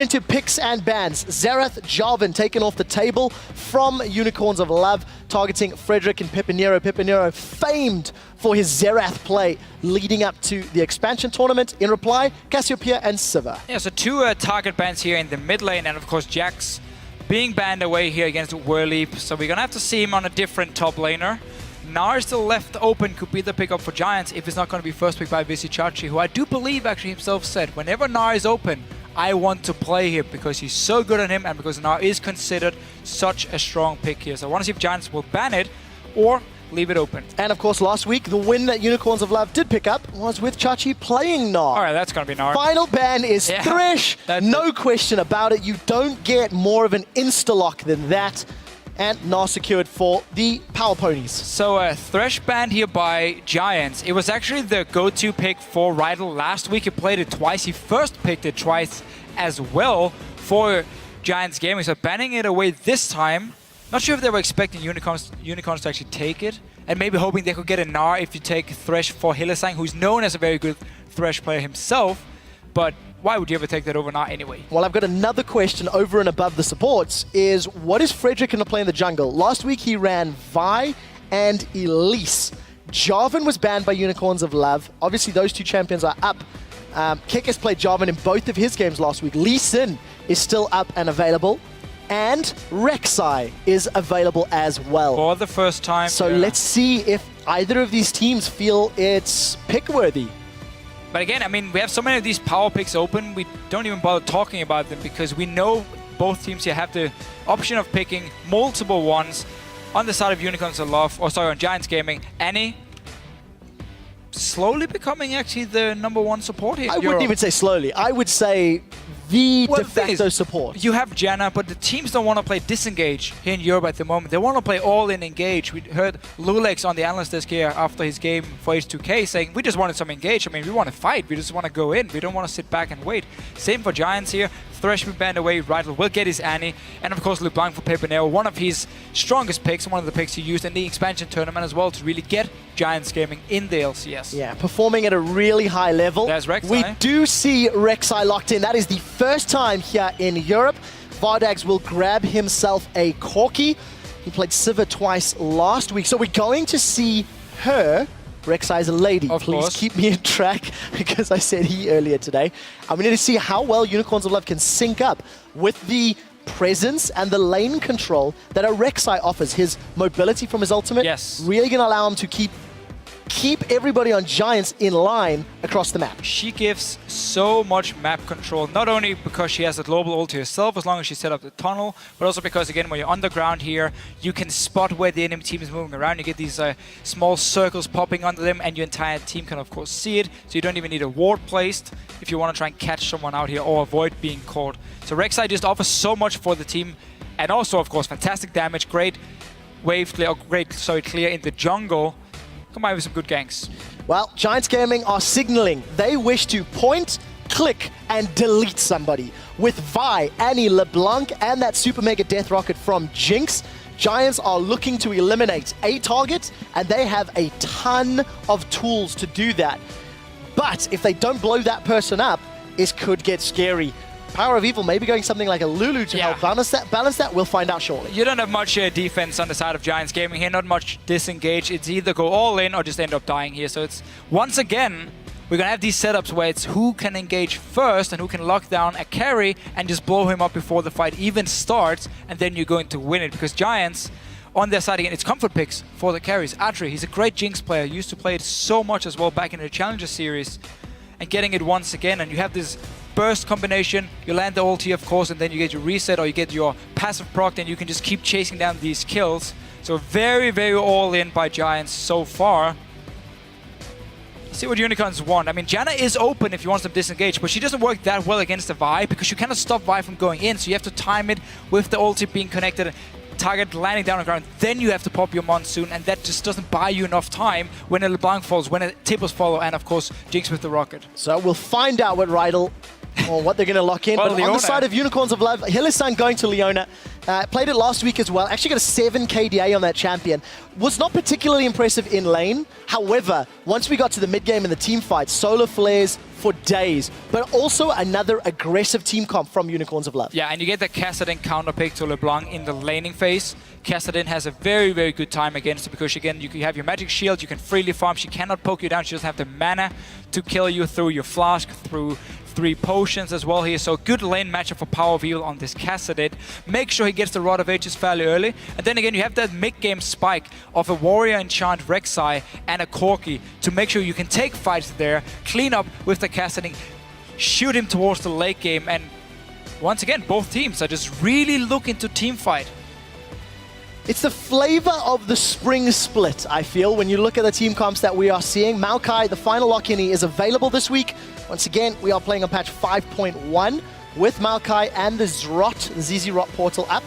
Into picks and bans. Xerath Jarvan taken off the table from Unicorns of Love, targeting Frederick and Pepinero. Pepinero famed for his Xerath play leading up to the expansion tournament. In reply, Cassiopeia and Sivir. Yeah, so two target bans here in the mid lane, and of course Jax being banned away here against Whirleap. So we're gonna have to see him on a different top laner. Gnar still left open, could be the pickup for Giants if it's not going to be first picked by Visichachi, who I do believe actually himself said, whenever Gnar is open, I want to play him because he's so good on him and because Gnar is considered such a strong pick here. So I want to see if Giants will ban it or leave it open. And of course, last week, the win that Unicorns of Love did pick up was with Chachi playing Gnar. All right, that's going to be Gnar. Final ban is Thresh. No question about it. You don't get more of an insta-lock than that. And Gnar secured for the Power Ponies. So Thresh banned here by Giants. It was actually the go-to pick for Rydell last week. He played it twice. He first picked it twice as well for Giants Gaming. So banning it away this time. Not sure if they were expecting Unicorns to actually take it. And maybe hoping they could get a Gnar if you take Thresh for Hylissang, who's known as a very good Thresh player himself. But why would you ever take that over Gnar anyway? Well, I've got another question over and above the supports is, what is Frederick going to play in the jungle? Last week he ran Vi and Elise. Jarvan was banned by Unicorns of Love. Obviously those two champions are up. Kek has played Jarvan in both of his games last week. Lee Sin is still up and available. And Rek'Sai is available as well. For the first time. So let's see if either of these teams feel it's pick-worthy. But again, I mean, we have so many of these power picks open, we don't even bother talking about them because we know both teams here have the option of picking multiple ones. On the side of Unicorns of Love, or sorry, on Giants Gaming, Annie slowly becoming actually the #1 support here. I wouldn't even say slowly. I would say the de facto support. You have Janna, but the teams don't want to play disengage here in Europe at the moment. They want to play all-in engage. We heard Lulex on the analyst desk here after his game for H2K saying, we just wanted some engage. I mean, we want to fight. We just want to go in. We don't want to sit back and wait. Same for Giants here. Thresh will banned away. Rydell will get his Annie. And of course, LeBlanc for Pepinero, one of his strongest picks, one of the picks he used in the expansion tournament as well to really get Giants Gaming in the LCS. Yeah, performing at a really high level. There's Rek'Sai. We do see Rek'Sai locked in. That is the first time here in Europe. VODS will grab himself a Corki. He played Sivir twice last week. So we're going to see her. Rek'Sai is a lady. Please keep me in track because I said he earlier today. And we need to see how well Unicorns of Love can sync up with the presence and the lane control that a Rek'Sai offers. His mobility from his ultimate really going to allow him to keep everybody on Giants in line across the map. She gives so much map control, not only because she has a global ult to herself as long as she set up the tunnel, but also because, again, when you're on the ground here, you can spot where the enemy team is moving around. You get these small circles popping under them, and your entire team can, of course, see it. So you don't even need a ward placed if you want to try and catch someone out here or avoid being caught. So Rek'Sai just offers so much for the team, and also, of course, fantastic damage, great wave clear, clear in the jungle. Combined with some good ganks. Well, Giants Gaming are signaling they wish to point, click, and delete somebody. With Vi, Annie, LeBlanc, and that Super Mega Death Rocket from Jinx, Giants are looking to eliminate a target, and they have a ton of tools to do that. But if they don't blow that person up, it could get scary. Power of Evil maybe going something like a Lulu to help balance that. We'll find out shortly. You don't have much defense on the side of Giants Gaming here, not much disengage. It's either go all in or just end up dying here. So it's, once again, we're going to have these setups where it's who can engage first and who can lock down a carry and just blow him up before the fight even starts, and then you're going to win it. Because Giants, on their side again, it's comfort picks for the carries. Atri, he's a great Jinx player, used to play it so much as well back in the Challenger series. And getting it once again, and you have this burst combination, you land the ulti of course, and then you get your reset or you get your passive proc, and you can just keep chasing down these kills. So very, very all in by Giants so far. Let's see what Unicorns want. I mean, Janna is open if you want them to disengage, but she doesn't work that well against the Vi because you cannot stop Vi from going in, so you have to time it with the ulti being connected, target landing down on the ground, then you have to pop your Monsoon, and that just doesn't buy you enough time when a LeBlanc falls, when a Tipples follow, and of course Jinx with the rocket. So we'll find out what Rydell or what they're going to lock in. But on the side of Unicorns of Love, Hylissang going to Leona. Played it last week as well. Actually got a 7 KDA on that champion. Was not particularly impressive in lane. However, once we got to the mid game and the team fight, solar flares for days. But also another aggressive team comp from Unicorns of Love. Yeah, and you get the Kassadin counter pick to LeBlanc in the laning phase. Kassadin has a very, very good time against it because, again, you have your magic shield, you can freely farm. She cannot poke you down. She doesn't have the mana to kill you through your flask, through 3 potions as well here. So good lane matchup for Power of Evil on this Kassadin. Make sure he gets the Rod of Ages fairly early. And then again, you have that mid-game spike of a Warrior Enchant Rek'Sai and a Corki to make sure you can take fights there, clean up with the Kassadin, shoot him towards the late game. And once again, both teams are just really looking to team fight. It's the flavor of the spring split, I feel, when you look at the team comps that we are seeing. Maokai, the final lock-in, is available this week. Once again, we are playing on patch 5.1 with Maokai and the Zrot, the ZZ Rot portal app.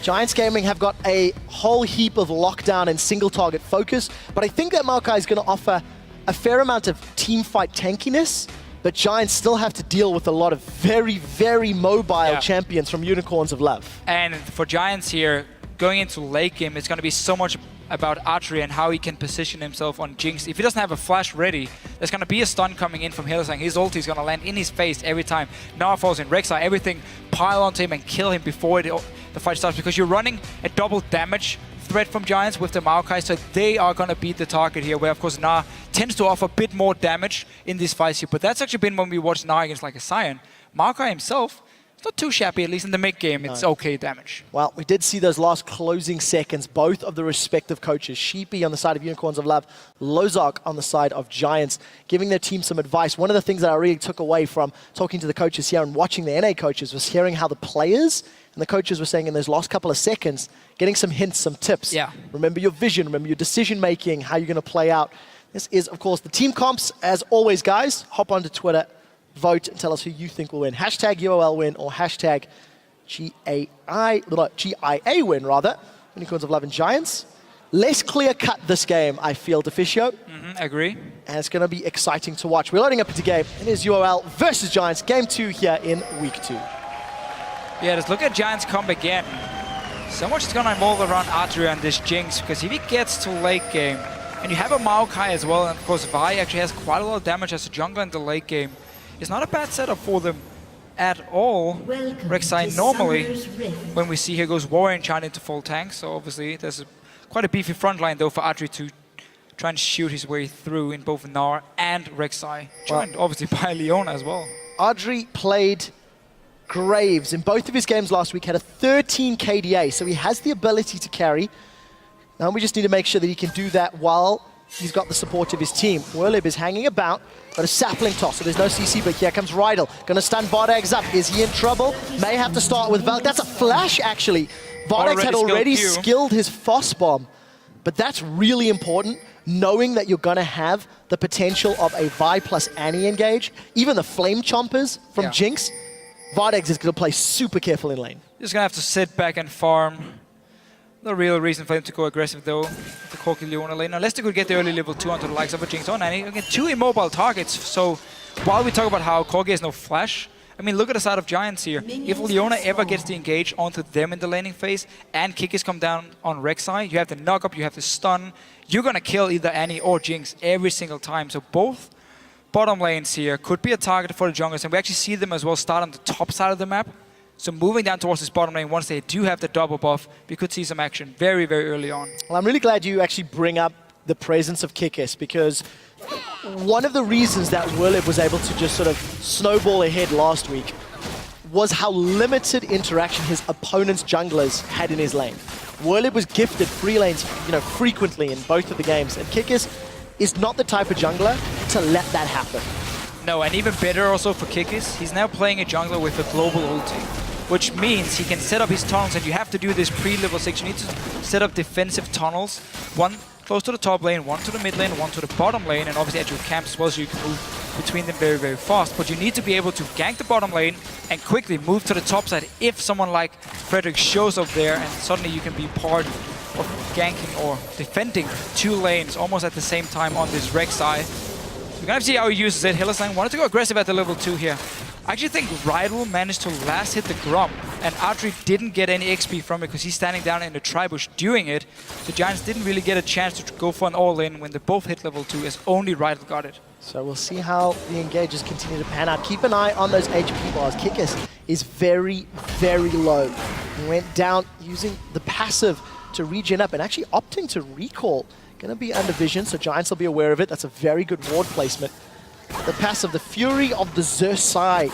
Giants Gaming have got a whole heap of lockdown and single target focus, but I think that Maokai is going to offer a fair amount of team fight tankiness, but Giants still have to deal with a lot of very, very mobile champions from Unicorns of Love. And for Giants here, going into late game, it's going to be so much about archery and how he can position himself on Jinx. If he doesn't have a flash ready, there's going to be a stun coming in from Hylissang. His ulti is going to land in his face every time. Now falls in Rek'Sai, everything pile onto him and kill him before the fight starts, because you're running a double damage threat from Giants with the Maokai, so they are going to beat the target here, where of course Na tends to offer a bit more damage in these fights here. But that's actually been when we watched Na against like a Sion. Maokai himself, not too shabby, at least in the mid game. It's okay damage. Well, we did see those last closing seconds, both of the respective coaches, Sheepy on the side of Unicorns of Love, Lozark on the side of Giants, giving their team some advice. One of the things that I really took away from talking to the coaches here and watching the NA coaches was hearing how the players and the coaches were saying in those last couple of seconds, getting some hints, some tips. Yeah. Remember your vision, remember your decision making, how you're going to play out. This is, of course, the team comps. As always, guys, hop onto Twitter, vote and tell us who you think will win. Hashtag UOL win or hashtag GIA win, rather. Unicorns of Love and Giants. Less clear-cut this game, I feel, Deficio. Agree. And it's going to be exciting to watch. We're loading up into game. It is UOL versus Giants, game 2 here in week 2. Yeah, let's look at Giants comp again. So much is going to evolve around archery on this Jinx, because if he gets to late game, and you have a Maokai as well, and of course Vi actually has quite a lot of damage as a jungler in the late game, it's not a bad setup for them at all. Rek'Sai normally, when we see here, goes Warrior Enchant into full tank, so obviously there's quite a beefy front line though for Adri to try and shoot his way through in both Gnar and Rek'Sai, joined obviously by Leona as well. Adri played Graves in both of his games last week, had a 13 KDA, so he has the ability to carry. Now we just need to make sure that he can do that while he's got the support of his team. Werlib is hanging about, got a sapling toss, so there's no CC, but here comes Rydell. Gonna stun VODS up. Is he in trouble? May have to start with Valk. That's a flash, actually. VODS had already skilled his Foss Bomb, but that's really important, knowing that you're gonna have the potential of a Vi plus Annie engage. Even the Flame Chompers from Jinx, VODS is gonna play super careful in lane. Just gonna have to sit back and farm. No real reason for him to go aggressive though, the Corki Leona lane, unless they could get the early level 2 onto the likes of a Jinx on Annie. Again, 2 immobile targets, so while we talk about how Corki has no flash, I mean, look at the side of Giants here. If Leona ever gets the engage onto them in the laning phase, and Kikis come down on Rek'Sai, you have the knock-up, you have the stun, you're gonna kill either Annie or Jinx every single time. So both bottom lanes here could be a target for the junglers, and we actually see them as well start on the top side of the map. So moving down towards this bottom lane, once they do have the double buff, we could see some action very, very early on. Well, I'm really glad you actually bring up the presence of Kikis, because one of the reasons that Werlib was able to just sort of snowball ahead last week was how limited interaction his opponent's junglers had in his lane. Werlib was gifted free lanes, frequently in both of the games, and Kikis is not the type of jungler to let that happen. No, and even better also for Kikis, he's now playing a jungler with a global ulti, which means he can set up his tunnels, and you have to do this pre-level 6. You need to set up defensive tunnels, one close to the top lane, one to the mid lane, one to the bottom lane, and obviously at your camps as well, so you can move between them very, very fast. But you need to be able to gank the bottom lane and quickly move to the top side if someone like Frederick shows up there, and suddenly you can be part of ganking or defending 2 lanes almost at the same time on this Rek'Sai. We're gonna see how he uses it. Hylissang wanted to go aggressive at the level 2 here. I actually think Rydell managed to last hit the Grump And Adri didn't get any XP from it because he's standing down in the tri-bush doing it. The Giants didn't really get a chance to go for an all-in when they both hit level 2, as only Rydell got it. So we'll see how the engages continue to pan out. Keep an eye on those HP bars. Kikis is very, very low. He went down using the passive to regen up and actually opting to recall. Gonna be under vision, so Giants will be aware of it. That's a very good ward placement. The passive, the Fury of the Zersai.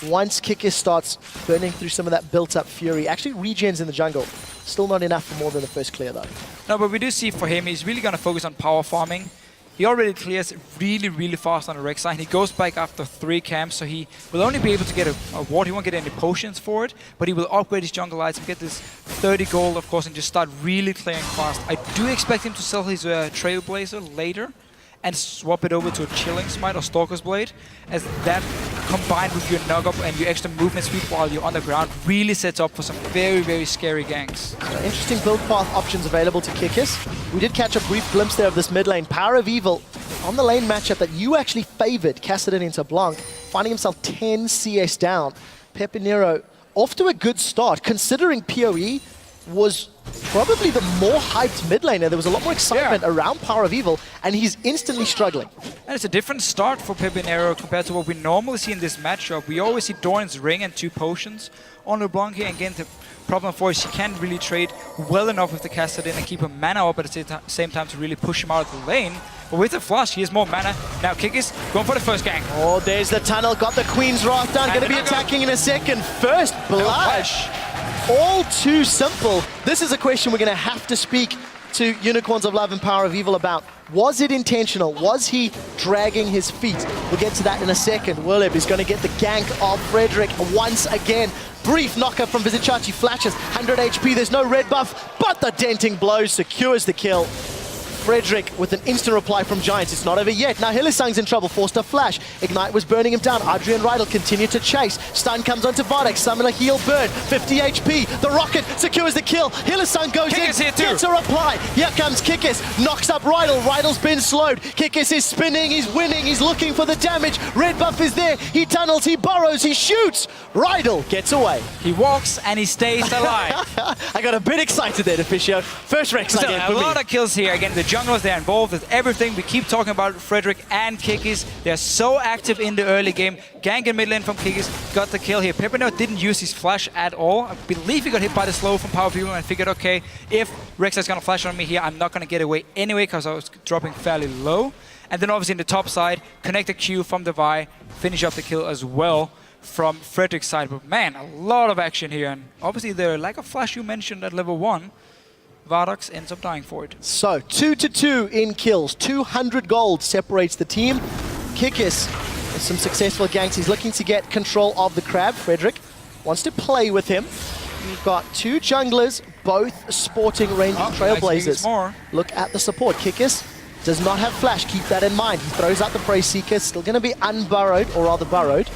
Once Kikis starts burning through some of that built-up Fury, actually regens in the jungle. Still not enough for more than the first clear, though. No, but we do see for him, he's really going to focus on power farming. He already clears really, really fast on the Rek'Sai. He goes back after 3 camps, so he will only be able to get a ward. He won't get any potions for it, but he will upgrade his jungle item, get this 30 gold, of course, and just start really clearing fast. I do expect him to sell his Trailblazer later and swap it over to a Chilling Smite or Stalker's Blade, as that combined with your knock-up and your extra movement speed while you're on the ground really sets up for some very, very scary ganks. So interesting build path options available to Kikis. We did catch a brief glimpse there of this mid lane. Power of Evil on the lane matchup that you actually favored, casted it into Blanc, finding himself 10 CS down. Pepinero off to a good start, considering PoE was probably the more hyped mid laner. There was a lot more excitement around Power of Evil, and he's instantly struggling. And it's a different start for Pepinero compared to what we normally see in this matchup. We always see Doran's Ring and 2 potions on LeBlanc here. Again, the problem for is he can't really trade well enough with the Cassidy and keep a mana up at the same time to really push him out of the lane. But with the flush, he has more mana. Now Kikis going for the first gank. Oh, there's the tunnel. Got the Queen's Wrath down. Going to be attacking in a second. First blood. All too simple. This is a question we're going to have to speak to Unicorns of Love and Power of Evil about. Was it intentional? Was he dragging his feet? We'll get to that in a second. Willib is going to get the gank of Frederick once again. Brief knockup from Vizichachi, flashes, 100 HP, there's no red buff, but the denting blow secures the kill. Frederick with an instant reply from Giants. It's not over yet. Now Hylissang's in trouble, forced a flash. Ignite was burning him down. Adrian Rydell continue to chase. Stun comes onto VODS. Summon a heal burn. 50 HP. The rocket secures the kill. Hylissang goes Kikis in, gets a reply. Here comes Kikis. Knocks up Rydell. Rydell's been slowed. Kikis is spinning. He's winning. He's looking for the damage. Red buff is there. He tunnels. He burrows. He shoots. Rydell gets away. He walks and he stays alive. I got a bit excited there, Deficio. First Rek'Sai game for a me. lot of kills here. Again, the junglers, they're involved with everything. We keep talking about Frederick and Kikis. They're so active in the early game. Gank in mid lane from Kikis got the kill here. Pepinero didn't use his flash at all. I believe he got hit by the slow from Power of Evil and figured, okay, if Rek'Sai's gonna flash on me here, I'm not gonna get away anyway because I was dropping fairly low. And then obviously in the top side, connect the Q from the Vi, finish up the kill as well from Frederick's side. But man, a lot of action here. And obviously the lack of flash you mentioned at level 1, VODS ends up dying for it. So 2-2 in kills, 200 gold separates the team. Kikis with some successful ganks. He's looking to get control of the crab. Frederick wants to play with him. We've got 2 junglers, both sporting ranging Trailblazers. Nice. Look at the support. Kikis does not have flash, keep that in mind. He throws out the Prey Seeker, still going to be unburrowed, or rather burrowed.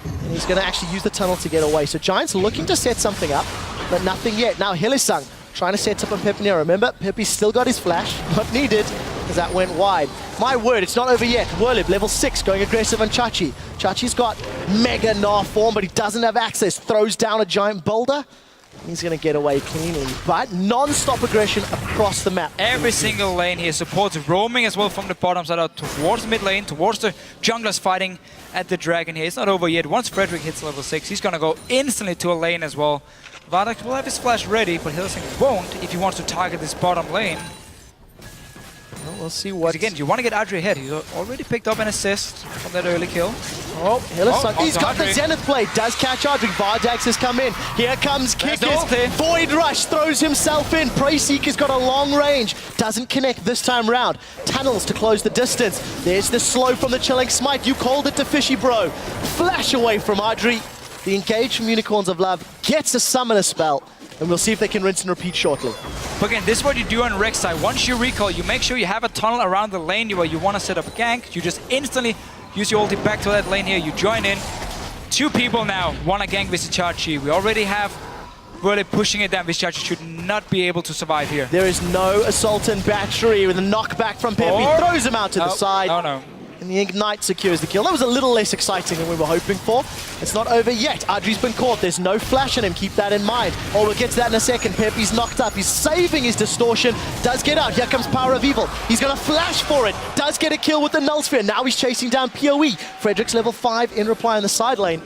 And he's going to actually use the tunnel to get away. So Giants looking to set something up, but nothing yet. Now Hylissang trying to set up on Pepinero. Remember, Pepe's still got his flash, not needed, because that went wide. My word, it's not over yet. Willib, level 6, going aggressive on Chachi. Chachi's got mega Gnar form, but he doesn't have access. Throws down a giant boulder. He's going to get away cleanly, but non-stop aggression across the map. Every single lane here supports roaming as well from the bottom side out towards mid lane, towards the junglers fighting at the dragon here. It's not over yet. Once Frederick hits level 6, he's going to go instantly to a lane as well. VODS will have his flash ready, but Hylissang won't if he wants to target this bottom lane. Well, we'll see what... Again, you want to get Adri ahead. He's already picked up an assist from that early kill. Oh, Hylissang. He's got Adri. the Zenith Blade. Does catch Adri. VODS has come in. Here comes Kikis. Void Rush throws himself in. Prey Seeker's got a long range. Doesn't connect this time round. Tunnels to close the distance. There's the slow from the Chilling Smite. You called it to Fishy Bro. Flash away from Adri. The engage from Unicorns of Love gets a summoner spell. And we'll see if they can rinse and repeat shortly. But again, this is what you do on Rek'Sai. Once you recall, you make sure you have a tunnel around the lane where you want to set up a gank. You just instantly use your ulti back to that lane here. You join in. 2 people now want to gank Vizichachi. We already have really pushing it down. Vizichachi should not be able to survive here. There is no Assault and Battery with a knockback from Pepe. Throws him out to the side. Oh no. And the Ignite secures the kill. That was a little less exciting than we were hoping for. It's not over yet. Adri's been caught. There's no flash on him. Keep that in mind. Oh, we'll get to that in a second. Pepe's knocked up. He's saving his distortion. Does get out. Here comes Power of Evil. He's going to flash for it. Does get a kill with the Null Sphere. Now he's chasing down PoE. Frederick's level 5 in reply on the side lane.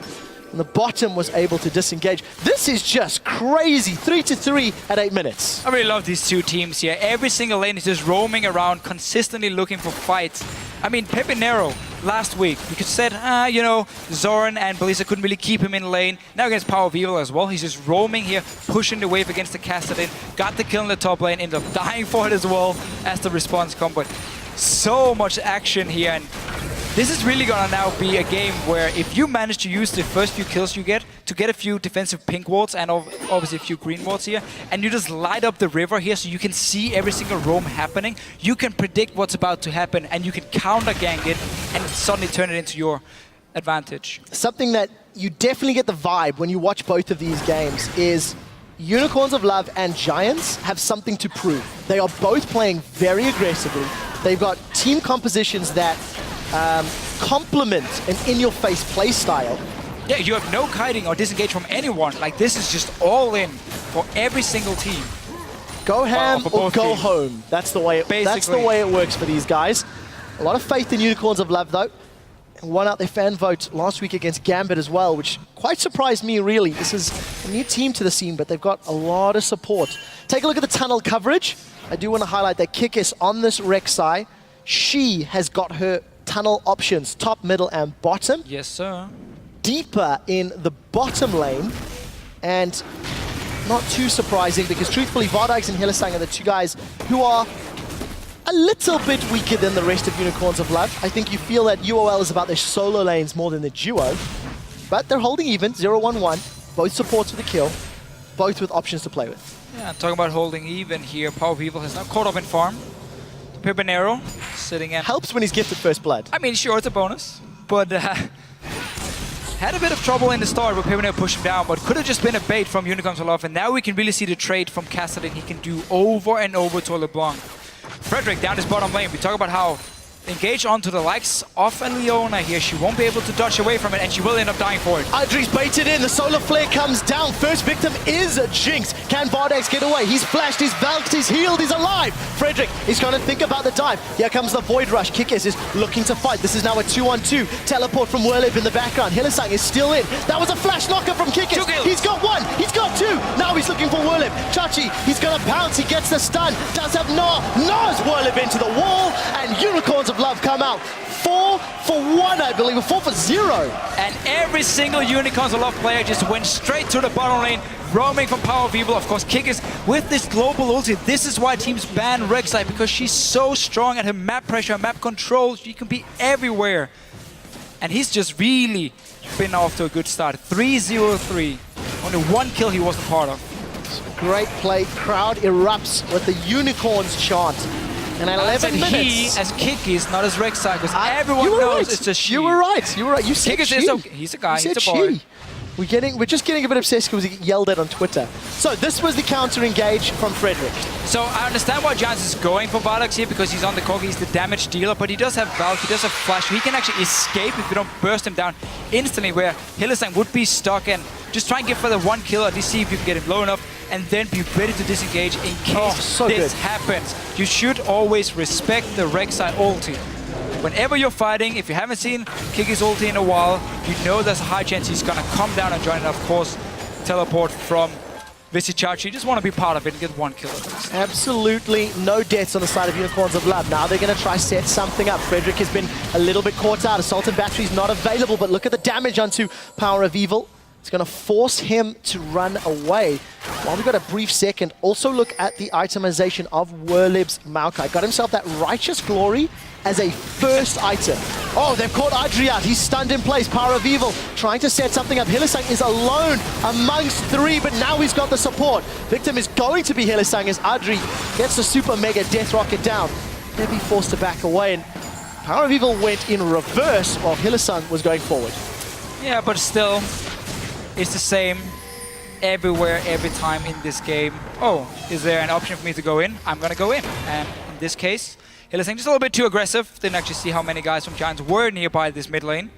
And the bottom was able to disengage. This is just crazy. 3-3 at 8 minutes. I really love these two teams here. Every single lane is just roaming around, consistently looking for fights. I mean, Pepe Nero last week, you could said, you know, Zoran and Belisa couldn't really keep him in lane. Now against Power of Evil as well. He's just roaming here, pushing the wave against the Kassadin. Got the kill in the top lane, ended up dying for it as well as the response come. But so much action here. And this is really gonna now be a game where if you manage to use the first few kills you get to get a few defensive pink wards and obviously a few green wards here, and you just light up the river here so you can see every single roam happening, you can predict what's about to happen and you can counter gank it and suddenly turn it into your advantage. Something that you definitely get the vibe when you watch both of these games is Unicorns of Love and Giants have something to prove. They are both playing very aggressively. They've got team compositions that complement an in-your-face play style. Yeah, you have no kiting or disengage from anyone. Like, this is just all in for every single team. Go ham or go teams. home. That's the way it works for these guys. A lot of faith in Unicorns of Love, though. Won out their fan vote last week against Gambit as well, which quite surprised me, really. This is a new team to the scene, but they've got a lot of support. Take a look at the tunnel coverage. I do want to highlight that Kikis on this Rek'Sai. She has got her tunnel options, top, middle, and bottom. Yes, sir. Deeper in the bottom lane, and not too surprising because truthfully, VODS and Hylissang are the two guys who are a little bit weaker than the rest of Unicorns of Love. I think you feel that UOL is about their solo lanes more than the duo, but they're holding even, 0-1-1, both supports with a kill, both with options to play with. Yeah, talking about holding even here, Power of Evil has now caught up in farm. Pepe Nero sitting in. Helps when he's gifted first blood. I mean, sure, it's a bonus, but had a bit of trouble in the start with Pepe Nero pushing down, but could have just been a bait from Unicorns of Love, and now we can really see the trade from Kassadin he can do over and over to LeBlanc. Frederick down his bottom lane. We talk about how engage onto the likes of a Leona here. She won't be able to dodge away from it, and she will end up dying for it. Adri's baited in. The solar flare comes down. First victim is Jinx. Can VODS get away? He's flashed, he's valked, he's healed, he's alive. Frederick is going to think about the dive. Here comes the Void Rush. Kikis is looking to fight. This is now a 2-on-2. Teleport from Werlib in the background. Hylissang is still in. That was a flash knocker from Kikis. He's got one. He's got two. Now he's looking for Werlib. Chachi, he's going to bounce. He gets the stun. Does have Gnar. Gnar's Werlib into the wall, and Unicorns of Love come out. 4 for 1, I believe, or 4 for 0. And every single Unicorns of Love player just went straight to the bottom lane, roaming from Power of Evil. Of course, Kikis with this global ulti. This is why teams ban Rek'Sai, because she's so strong at her map pressure, map control. She can be everywhere. And he's just really been off to a good start. 3-0-3. Only one kill he wasn't part of. Great play. Crowd erupts with the Unicorns chant. And 11 minutes. He as Kikis, not as Rek'Sai, because everyone knows it's a she. You were right. You were right. You said Kikis she. is okay. He's a guy. He's a boy. We're just getting a bit obsessed because we get yelled at on Twitter. So this was the counter engage from Frederick. So I understand why Giants is going for VODS here, because he's on the Corgi, he's the damage dealer, but he does have Valk, he does have Flash. He can actually escape if you don't burst him down instantly, where Hylissang would be stuck, and just try and get for the one kill, at least see if you can get him low enough, and then be ready to disengage in case this happens. You should always respect the Rek'Sai ulti. Whenever you're fighting, if you haven't seen Kikis ulti in a while, you know there's a high chance he's gonna come down and join, and of course, teleport from Visichachi. You just want to be part of it and get one kill at least. Absolutely no deaths on the side of Unicorns of Love. Now they're going to try set something up. Frederick has been a little bit caught out. Assault and Battery's not available, but look at the damage onto Power of Evil. It's going to force him to run away. While we've got a brief second, also look at the itemization of Werlib's Maokai. Got himself that Righteous Glory as a first item. Oh, they've caught Adri out. He's stunned in place. Power of Evil trying to set something up. Hylissang is alone amongst three, but now he's got the support. Victim is going to be Hylissang as Adri gets the super mega death rocket down. They'll be forced to back away, and Power of Evil went in reverse while Hylissang was going forward. Yeah, but still, it's the same everywhere, every time in this game. Oh, is there an option for me to go in? I'm gonna go in. And in this case, Hylissang just a little bit too aggressive. Didn't actually see how many guys from Giants were nearby this mid lane.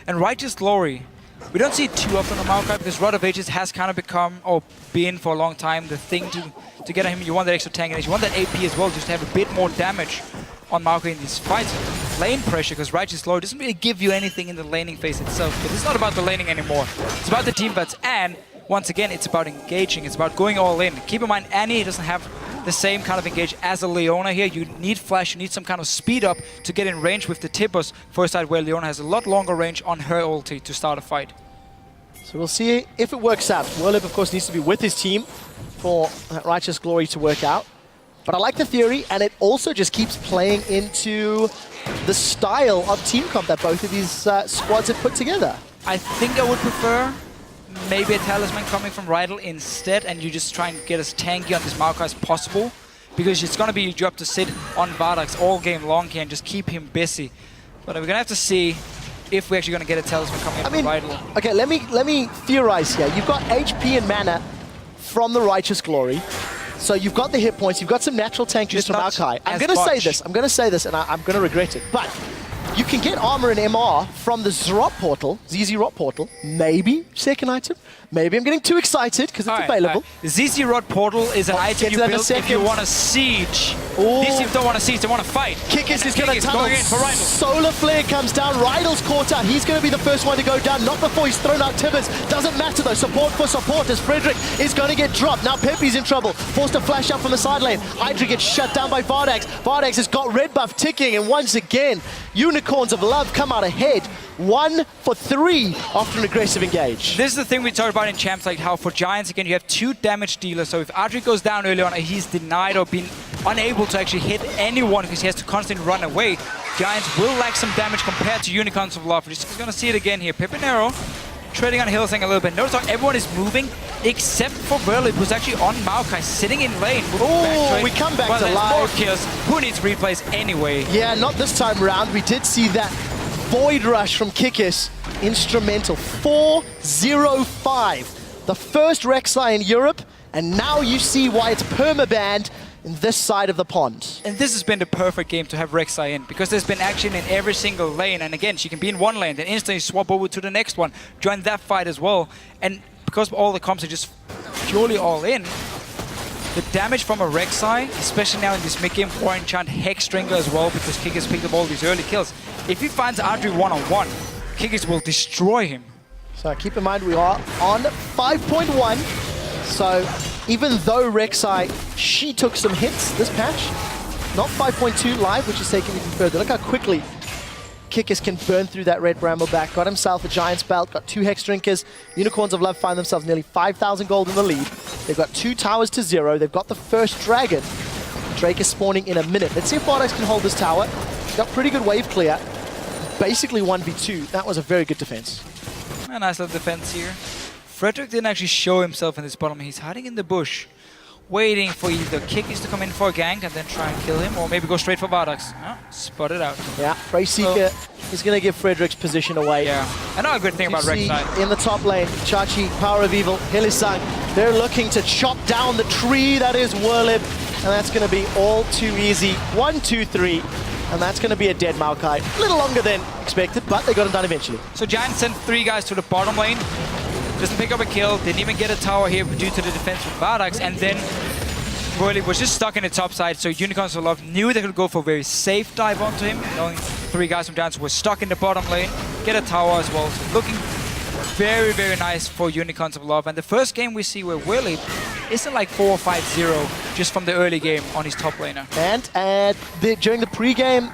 And Righteous Glory. We don't see it too often on Maokai because Rod of Ages has kind of become, or been for a long time, the thing to get at him. You want that extra tank and you want that AP as well, just to have a bit more damage on Maokai in these fights. Lane pressure, because Righteous Glory doesn't really give you anything in the laning phase itself. But it's not about the laning anymore. It's about the team fights, and once again, it's about engaging. It's about going all in. Keep in mind, Annie doesn't have the same kind of engage as a Leona here. You need flash, you need some kind of speed up to get in range with the Tibbers for a side where Leona has a lot longer range on her ulti to start a fight. So we'll see if it works out. Werlib, of course, needs to be with his team for that Righteous Glory to work out. But I like the theory, and it also just keeps playing into the style of team comp that both of these squads have put together. I think I would prefer maybe a Talisman coming from Rydell instead, and you just try and get as tanky on this Maokai as possible, because it's going to be your job to sit on VODS all game long here and just keep him busy. But we're going to have to see if we're actually going to get a Talisman coming in from Rydell. Okay, let me theorize here. You've got HP and mana from the Righteous Glory. So you've got the hit points, you've got some natural tank use from Maokai. I'm going to say this, and I'm going to regret it. But you can get armor and MR from the ZZ Rot portal, maybe second item. Maybe I'm getting too excited because it's available. The ZZ Rot portal is an item you build if you want to siege. These teams don't want to siege, they want to fight. Kikis is going to tunnel. In for Rydell. Solar Flare comes down. Rydell's caught out. He's going to be the first one to go down. Not before he's thrown out Tibbers. Doesn't matter though. Support for support as Frederick is going to get dropped. Now Pepe's in trouble. Forced to flash up from the side lane. Hydra gets shut down by VODS. VODS has got red buff ticking, and once again, Unicorns of Love come out ahead. 1 for 3 after an aggressive engage. This is the thing we talked about in champs, like how for Giants, again, you have 2 damage dealers. So if Adri goes down early on, he's denied or been unable to actually hit anyone because he has to constantly run away. Giants will lack some damage compared to Unicorns of Love. We're just going to see it again here. Pepinero trading on Hylissang a little bit. Notice how everyone is moving except for Werlib, who's actually on Maokai, sitting in lane. Oh, we come back to life. More kills. Who needs replays anyway? Yeah, not this time around. We did see that Void Rush from Kikis. Instrumental. 4-0-5. The first Rek'Sai in Europe, and now you see why it's permabanned in this side of the pond. And this has been the perfect game to have Rek'Sai in, because there's been action in every single lane, and again, she can be in one lane, then instantly swap over to the next one, join that fight as well, and because all the comps are just purely all in, the damage from a Rek'Sai, especially now in this mid-game, or enchant Hexdrinker as well, because Kikis picked up all these early kills. If he finds Adri one-on-one, Kikis will destroy him. So keep in mind we are on 5.1, so even though Rek'Sai, she took some hits this patch, not 5.2 live, which is taking even further. Look how quickly Kikis can burn through that red Brambleback. Got himself a Giant's Belt, got 2 Hex Drinkers. Unicorns of Love find themselves nearly 5,000 gold in the lead. They've got 2 towers to 0. They've got the first dragon. Drake is spawning in a minute. Let's see if VODS can hold this tower. Got pretty good wave clear. Basically 1v2. That was a very good defense. A nice little defense here. Frederick didn't actually show himself in this bottom. He's hiding in the bush, waiting for either Kikis to come in for a gank and then try and kill him, or maybe go straight for VODS. Oh, spotted out. Yeah, Ray Seeker is going to give Frederick's position away. Yeah, another good thing about Rek'Sai. In the top lane, Chachi, Power of Evil, Hylissang, they're looking to chop down the tree that is Werlib, and that's going to be all too easy. 1, 2, 3. And that's going to be a dead Maokai. A little longer than expected, but they got him done eventually. So Giants sent 3 guys to the bottom lane. Doesn't pick up a kill. Didn't even get a tower here due to the defense from VODS. And then Werlib was just stuck in the top side. So Unicorns of Love knew they could go for a very safe dive onto him. Knowing 3 guys from Giants were stuck in the bottom lane. Get a tower as well. So looking very, very nice for Unicorns of Love. And the first game we see where Werlib isn't like 4 or 5-0 just from the early game on his top laner. And during the pre-game,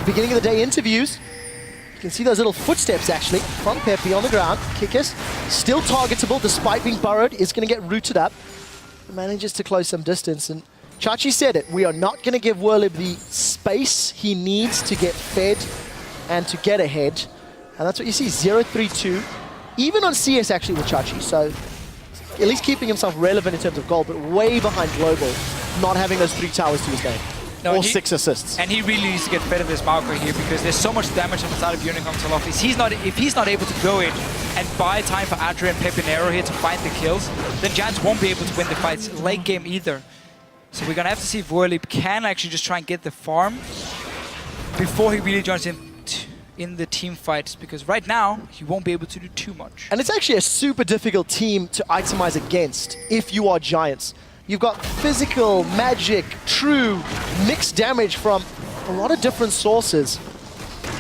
beginning of the day interviews, you can see those little footsteps actually from Pepe on the ground. Kikis still targetable despite being burrowed, is going to get rooted up. Manages to close some distance, and Chachi said it, we are not going to give Werlib the space he needs to get fed and to get ahead. And that's what you see, 0-3-2, even on CS actually with Chachi. So at least keeping himself relevant in terms of goal, but way behind Global, not having those 3 towers to his name. Or 6 assists. And he really needs to get fed of this Maokai here, because there's so much damage on the side of Unicorns of Love. If he's not able to go in and buy time for Adri and Pepinero here to find the kills, then Giants won't be able to win the fights late game either. So we're gonna have to see if Whirlip can actually just try and get the farm before he really joins in the team fights, because right now he won't be able to do too much. And it's actually a super difficult team to itemize against if you are Giants. You've got physical, magic, true, mixed damage from a lot of different sources.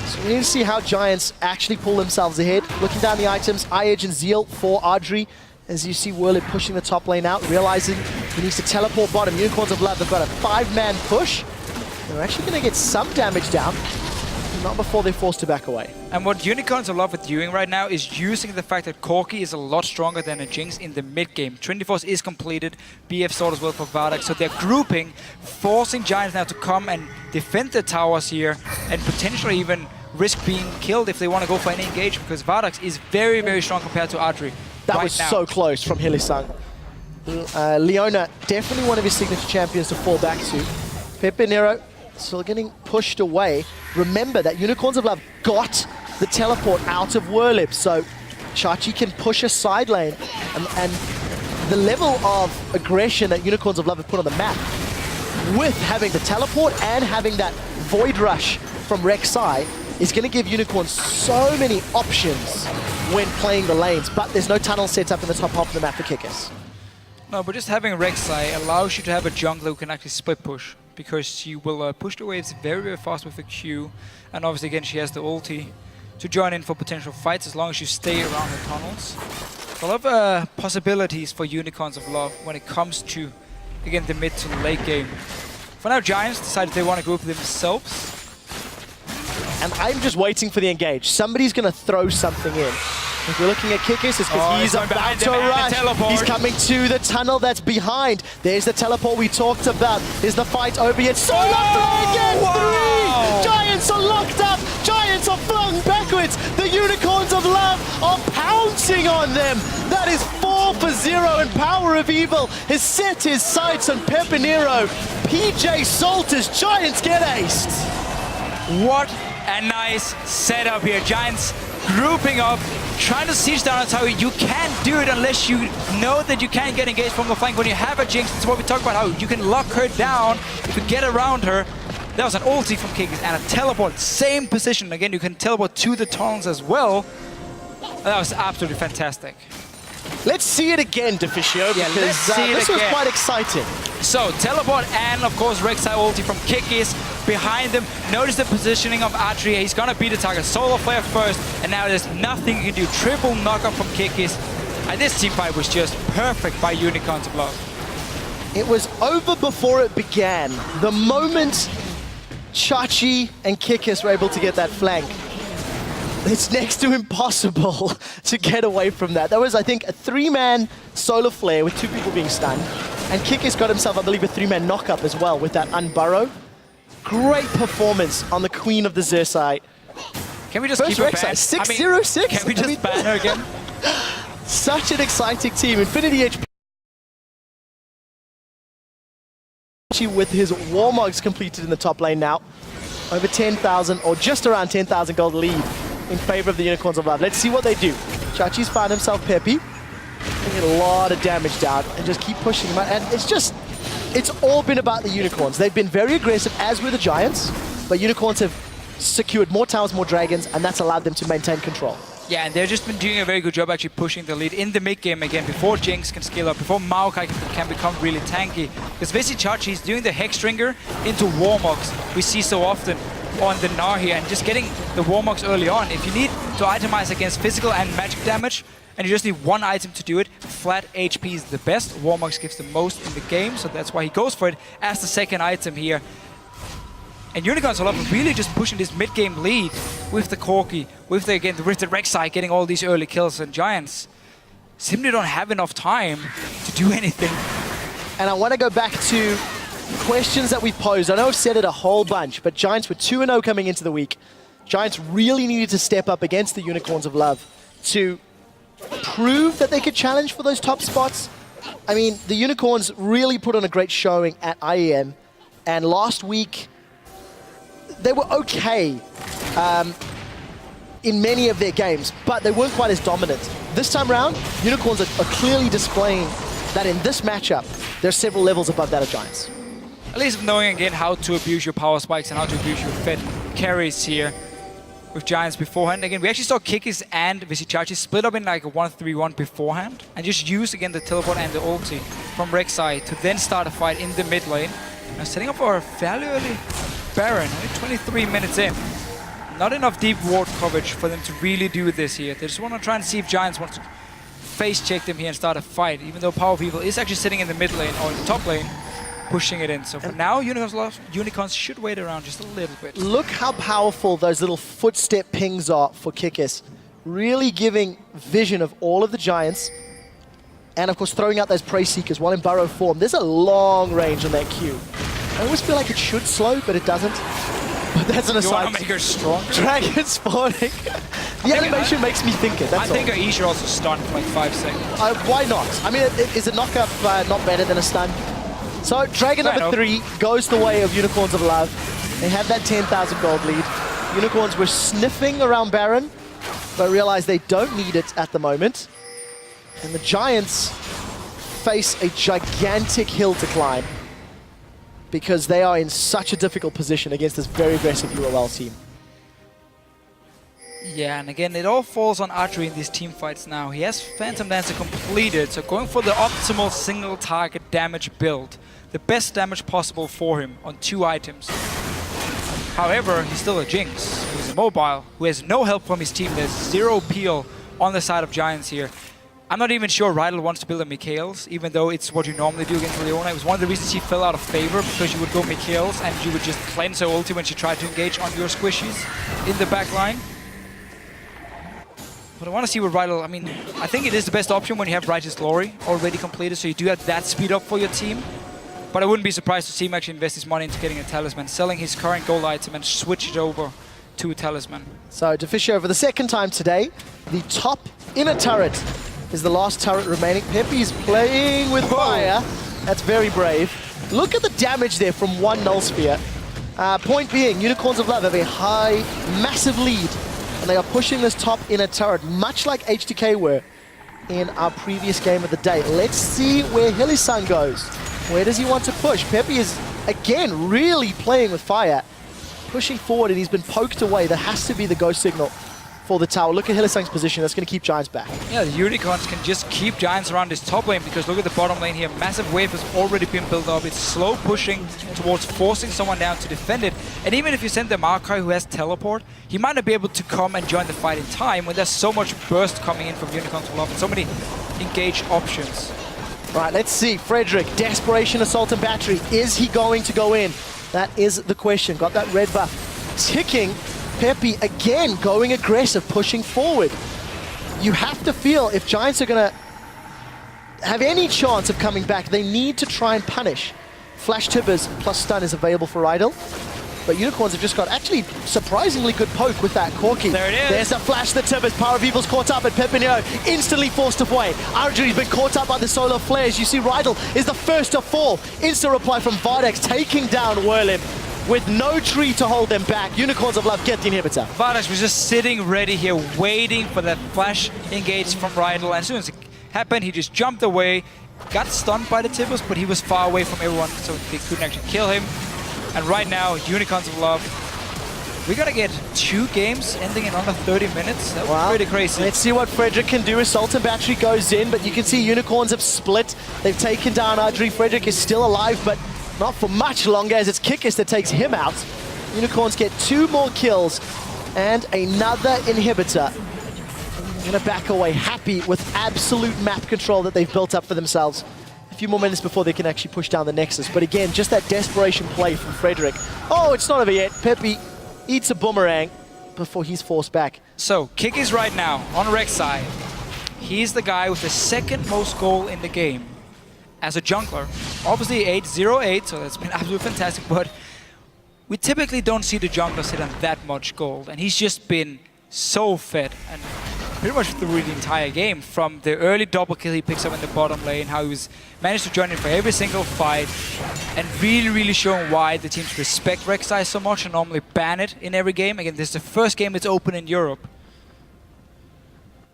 So we need to see how Giants actually pull themselves ahead. Looking down the items, Eye-Edge and Zeal for Audrey. As you see Whirlip pushing the top lane out, realizing he needs to teleport bottom. Unicorns of Love have got a 5-man push. They're actually going to get some damage down, not before they're forced to back away. And what Unicorns of Love are doing right now is using the fact that Corki is a lot stronger than a Jinx in the mid-game. Trinity Force is completed, BF Sword as well for VODS, so they're grouping, forcing Giants now to come and defend the towers here, and potentially even risk being killed if they want to go for any engage, because VODS is very, very strong compared to Audrey. That was so close from Hillisang. Leona, definitely one of his signature champions to fall back to. Pepe Nero still getting pushed away. Remember that Unicorns of Love got the teleport out of Whirlip, so Chachi can push a side lane. And the level of aggression that Unicorns of Love have put on the map, with having the teleport and having that Void Rush from Rek'Sai, is going to give Unicorns so many options when playing the lanes, but there's no tunnel set up in the top half of the map for Kickers. No, but just having Rek'Sai allows you to have a jungler who can actually split push, because she will push the waves very, very fast with the Q, and obviously again she has the ulti to join in for potential fights as long as you stay around the tunnels. A lot of possibilities for Unicorns of Love when it comes to, again, the mid to late game. For now, Giants decided they want to group themselves. And I'm just waiting for the engage. Somebody's going to throw something in. If we're looking at Kickers, it's because he's about to rush. He's coming to the tunnel that's behind. There's the teleport we talked about. Is the fight over yet? Solar Flare against 3! Giants are locked up. Giants are flung backwards. The Unicorns of Love are pouncing on them. That is 4 for 0, and Power of Evil has set his sights on Pepinero. PJ Salters, Giants get aced. What a nice setup here. Giants grouping up, trying to siege down a tower. You can't do it unless you know that you can't get engaged from the flank. When you have a Jinx, it's what we talk about, how you can lock her down if you get around her. That was an ulti from Kickers and a teleport, same position. Again, you can teleport to the tunnels as well. That was absolutely fantastic. Let's see it again, Deficio, because this was quite exciting. So, teleport and, of course, Rek'Sai ulti from Kickis behind them. Notice the positioning of Adria. He's going to beat the target. Solar Flare first, and now there's nothing you can do. Triple knockup from Kickis. And this team fight was just perfect by Unicorns of Love. It was over before it began. The moment Chachi and Kickis were able to get that flank, it's next to impossible to get away from that. That was, I think, a 3-man Solar Flare with 2 people being stunned. And Kickis got himself, I believe, a 3-man knockup as well with that Unburrow. Great performance on the Queen of the Xerxite. Can we just keep her banned? 6-0-6? Can we just ban her again? Such an exciting team. Infinity HP with his Warmogs completed in the top lane now. Over 10,000, or just around 10,000 gold lead in favor of the Unicorns of Love. Let's see what they do. Chachi's found himself Peppy. They get a lot of damage down and just keep pushing him out. And it's all been about the Unicorns. They've been very aggressive, as were the Giants, but Unicorns have secured more towers, more dragons, and that's allowed them to maintain control. Yeah, and they've just been doing a very good job actually pushing the lead in the mid-game again, before Jinx can scale up, before Maokai can become really tanky. Because basically Chachi is doing the Hexdringer into Warmogs we see so often on the Gnar here, and just getting the Warmogs early on. If you need to itemize against physical and magic damage, and you just need one item to do it, flat HP is the best. Warmogs gives the most in the game, so that's why he goes for it as the second item here. And Unicorns of Love are really just pushing this mid-game lead with the Corki, with the Rek'Sai getting all these early kills, and Giants simply don't have enough time to do anything. And I want to go back to questions that we posed. I know I've said it a whole bunch, but Giants were 2-0 coming into the week. Giants really needed to step up against the Unicorns of Love to prove that they could challenge for those top spots. I mean, the Unicorns really put on a great showing at IEM, and last week they were okay in many of their games, but they weren't quite as dominant. This time around, Unicorns are clearly displaying that in this matchup, they're several levels above that of Giants. At least knowing again how to abuse your power spikes and how to abuse your fed carries here with Giants beforehand. Again, we actually saw Kikis and Visichachi split up in like a 1-3-1 beforehand and just use again the teleport and the ulti from Rek'Sai to then start a fight in the mid lane. Now setting up for a fairly early Baron, only 23 minutes in. Not enough deep ward coverage for them to really do this here. They just want to try and see if Giants want to face check them here and start a fight, even though Power People is actually sitting in the mid lane or in the top lane, pushing it in. So for now, Unicorns should wait around just a little bit. Look how powerful those little footstep pings are for Kikis. Really giving vision of all of the Giants. And of course, throwing out those Prey Seekers while in burrow form. There's a long range on that Q. I always feel like it should slow, but it doesn't. But that's an aside. You want to make her stronger? Dragon spawning. The animation makes me think it, that's I think E should also stun for like 5 seconds. Why not? I mean, is a knockup not better than a stun? So, Dragon number 3 goes the way of Unicorns of Love. They had that 10,000 gold lead. Unicorns were sniffing around Baron, but realized they don't need it at the moment. And the Giants face a gigantic hill to climb because they are in such a difficult position against this very aggressive UOL team. Yeah, and again, it all falls on Adri in these team fights now. He has Phantom Dancer completed, so going for the optimal single target damage build. The best damage possible for him on 2 items. However, he's still a Jinx, who's immobile, who has no help from his team. There's 0 peel on the side of Giants here. I'm not even sure Rydell wants to build a Mikhails, even though it's what you normally do against Leona. It was one of the reasons she fell out of favor, because you would go Mikhails and you would just cleanse her ulti when she tried to engage on your squishies in the back line. But I want to see what Rydell, I mean, I think it is the best option when you have Righteous Glory already completed, so you do have that speed up for your team. But I wouldn't be surprised to see him actually invest his money into getting a Talisman, selling his current gold item and switch it over to a Talisman. So Deficio for the second time today, the top inner turret is the last turret remaining. Peppy's playing with fire. That's very brave. Look at the damage there from 1 Null Spear. Point being, Unicorns of Love have a high, massive lead, and they are pushing this top inner turret, much like HTK were in our previous game of the day. Let's see where Hylissang goes. Where does he want to push? Peppy is, again, really playing with fire. Pushing forward, and he's been poked away. There has to be the ghost signal for the tower. Look at Hylissang's position. That's going to keep Giants back. Yeah, the Unicorns can just keep Giants around this top lane, because look at the bottom lane here. Massive wave has already been built up. It's slow pushing towards forcing someone down to defend it. And even if you send the Maokai who has teleport, he might not be able to come and join the fight in time when there's so much burst coming in from Unicorns of Love and so many engaged options. Right, let's see. Frederick, Desperation, Assault and Battery. Is he going to go in? That is the question. Got that red buff ticking. Peppy again going aggressive, pushing forward. You have to feel if Giants are going to have any chance of coming back, they need to try and punish. Flash Tibbers plus stun is available for Rydell. But Unicorns have just got actually surprisingly good poke with that Corki. There it is. There's the flash, the Tibbers. Power of Evil's caught up, and Pepinio instantly forced away. Arju's been caught up by the solar flares. You see Rydell is the first to fall. Instant reply from VODS, taking down Whirlim with no tree to hold them back. Unicorns of Love get the inhibitor. VODS was just sitting ready here, waiting for that flash engage from Rydell. And as soon as it happened, he just jumped away, got stunned by the Tibbers, but he was far away from everyone, so they couldn't actually kill him. And right now, Unicorns of Love, we're gonna get 2 games ending in under 30 minutes. That was pretty crazy. Let's see what Frederick can do. Assault and Battery goes in, but you can see Unicorns have split. They've taken down Adri. Frederick is still alive, but not for much longer, as it's Kikis that takes him out. Unicorns get 2 more kills and another inhibitor. Gonna back away, happy with absolute map control that they've built up for themselves. A few more minutes before they can actually push down the Nexus. But again, just that desperation play from Frederick. Oh, it's not over yet. Peppy eats a boomerang before he's forced back. So, Kikis right now on Rek'Sai. He's the guy with the 2nd most goal in the game as a jungler. Obviously 8-0-8, so that's been absolutely fantastic, but we typically don't see the jungler sit on that much gold, and he's just been so fed, and pretty much through the entire game, from the early double kill he picks up in the bottom lane, how he was managed to join in for every single fight, and really showing why the teams respect Rek'Sai so much and normally ban it in every game. Again, this is the first game it's open in Europe.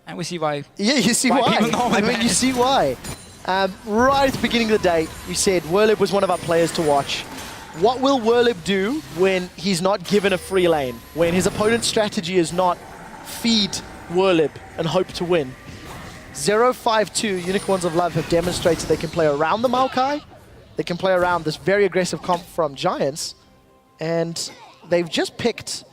And we see why. Yeah, you see why. People normally ban you it. see why. Right at the beginning of the day, we said Whirlib was one of our players to watch. What will Werlib do when he's not given a free lane? When his opponent's strategy is not feed Werlib and hope to win? 0-5-2, Unicorns of Love have demonstrated they can play around the Maokai. They can play around this very aggressive comp from Giants. And they've just picked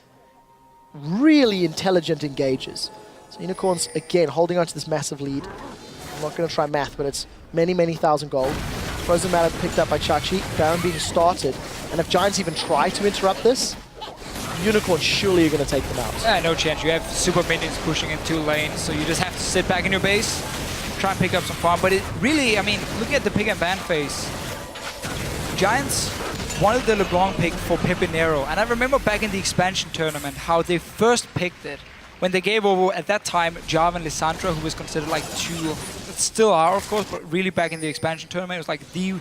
really intelligent engages. So Unicorns, again, holding on to this massive lead. I'm not going to try math, but it's many, many thousand gold. Frozen Matter picked up by Chachi. Baron being started. And if Giants even try to interrupt this, Unicorns surely are going to take them out. No chance. You have super minions pushing in 2 lanes, so you just have to sit back in your base, try and pick up some farm. But it really, I mean, looking at the pick and ban phase, Giants wanted the LeBlanc pick for Pepinero. And I remember back in the expansion tournament how they first picked it when they gave over, at that time, Java and Lissandra, who was considered like still are, of course, but really back in the expansion tournament, it was like the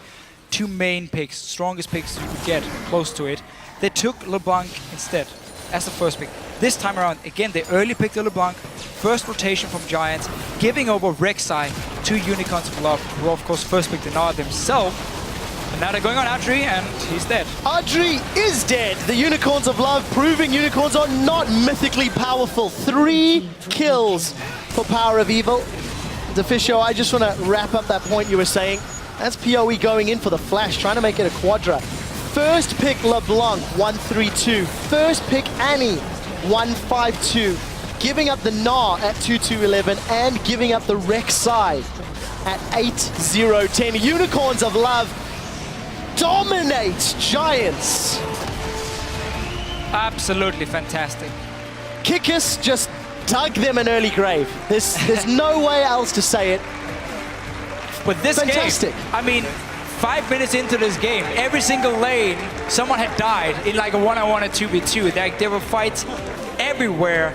2 main picks, strongest picks you could get close to it. They took LeBlanc instead as the first pick. This time around, again, they early picked the LeBlanc, first rotation from Giants, giving over Rek'Sai to Unicorns of Love, who of course first picked the Nard themselves. And now they're going on Adri, and he's dead. Adri is dead. The Unicorns of Love proving Unicorns are not mythically powerful. 3 kills for Power of Evil. Deficio, I just want to wrap up that point you were saying. That's PoE going in for the flash, trying to make it a quadra. First pick LeBlanc, 1-3-2. First pick Annie, 1-5-2. Giving up the Gnar at 2-2-11 and giving up the Rek'Sai at 8-0-10. Unicorns of Love dominates Giants. Absolutely fantastic. Kikis just dug them an early grave. There's no way else to say it. But this fantastic game, I mean, 5 minutes into this game, every single lane, someone had died in like a 1-on-1 and 2v2. Like, there were fights everywhere.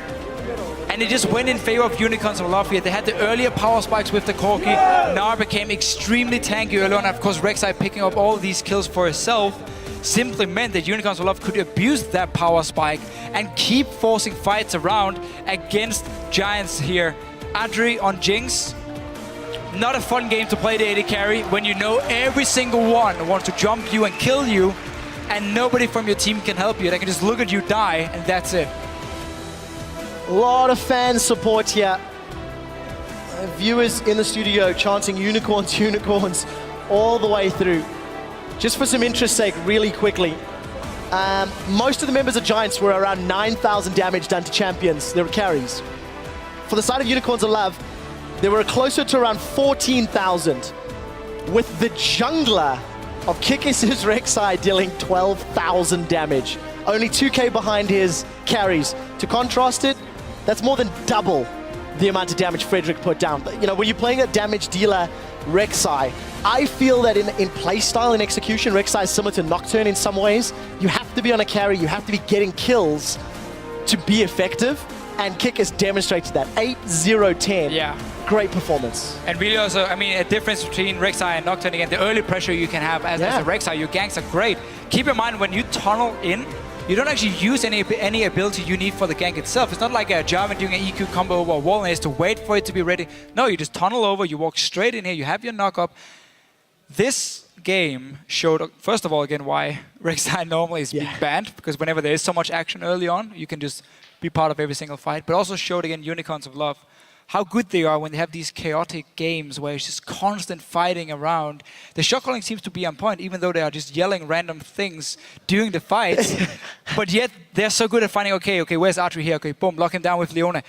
And it just went in favor of Unicorns of Love here. They had the earlier power spikes with the Corki. Gnar became extremely tanky early on. Of course, Rek'Sai picking up all these kills for herself simply meant that Unicorns of Love could abuse that power spike and keep forcing fights around against Giants here. Adri on Jinx. Not a fun game to play the AD carry when you know every single one wants to jump you and kill you, and nobody from your team can help you. They can just look at you die, and that's it. A lot of fan support here. Viewers in the studio chanting Unicorns, Unicorns all the way through. Just for some interest's sake, really quickly, most of the members of Giants were around 9,000 damage done to champions. They were carries. For the side of Unicorns of Love, they were closer to around 14,000, with the jungler of Kikis' Rek'Sai dealing 12,000 damage. Only 2k behind his carries. To contrast it, that's more than double the amount of damage Frederick put down. You know, when you're playing a damage dealer Rek'Sai, I feel that in playstyle and execution, Rek'Sai is similar to Nocturne in some ways. You have to be on a carry, you have to be getting kills to be effective, and Kikis demonstrated that. 8-0-10. Yeah. Great performance. And really also, I mean, a difference between Rek'Sai and Nocturne, again, the early pressure you can have as a Rek'Sai, your ganks are great. Keep in mind, when you tunnel in, you don't actually use any ability you need for the gank itself. It's not like a Jarvan doing an EQ combo over a wall and has to wait for it to be ready. No, you just tunnel over, you walk straight in here, you have your knock-up. This game showed, first of all, again, why Rek'Sai normally is being banned, because whenever there is so much action early on, you can just be part of every single fight. But also showed, again, Unicorns of Love, how good they are when they have these chaotic games where it's just constant fighting around. The shot calling seems to be on point, even though they are just yelling random things during the fights. But yet, they're so good at finding, okay, where's Archery here? Okay, boom, lock him down with Leona.